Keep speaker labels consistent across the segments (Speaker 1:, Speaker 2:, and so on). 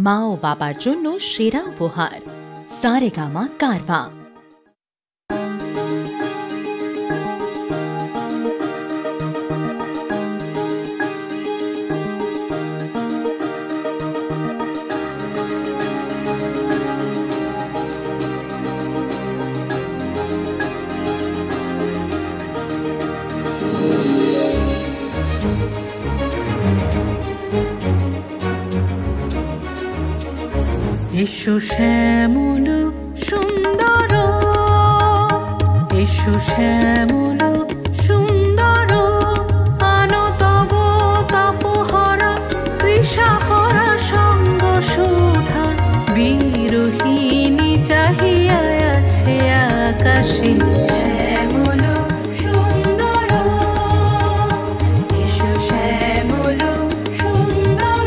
Speaker 1: মা ও বাবার জন্য সেরা উপহার সারেগামা কারভা।
Speaker 2: এসো শ্যামল সুন্দর, এসো শ্যামল সুন্দর, আনো তব তাপহরা তৃষাহরা সঙ্গ সুধা। বিরোহিণী চাহিয়া আছে আকাশে শ্যামল সুন্দর, এসো শ্যামল সুন্দর।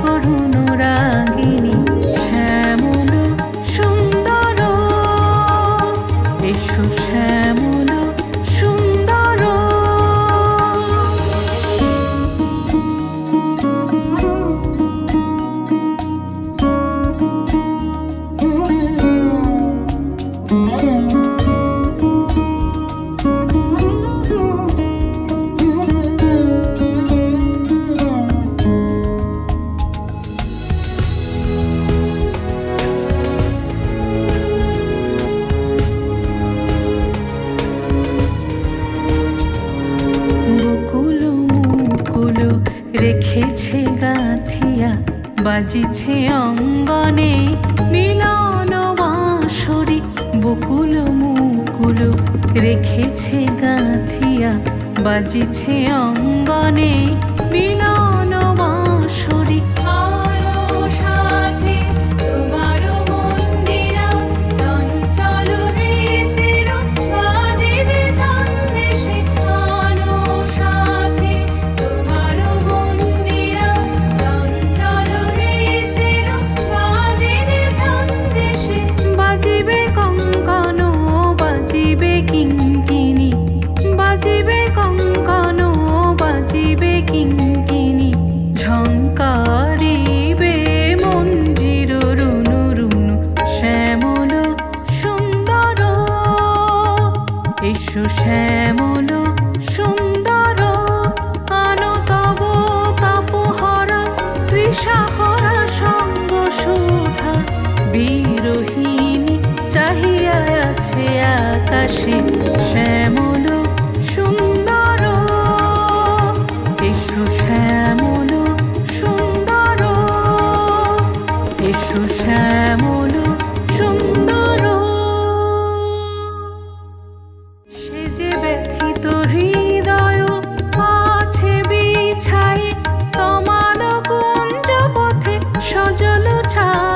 Speaker 2: করুণ রাগিনী শ্যামল সুন্দর, এসো শ্যামল সুন্দর। রেখেছে গাঁথিয়া বাজিছে অঙ্গনে মিলন বাঁশরি। বকুল মুকুল রেখেছে গাঁথিয়া বাজিছে অঙ্গনে মিলন বাঁশরি। এসো শ্যামল সুন্দর, আনো তব তাপহরা তৃষাহরা সঙ্গ সুধা। বিরোহিণী চাহিয়া আছে আকাশে শ্যামল সুন্দর, এসো শ্যামল সুন্দর, এসো শ্যামল সুন্দর। যে ব্যথিত হৃদয় আছে বিছাই তমাল কুঞ্জ পথে সজল ছায়া।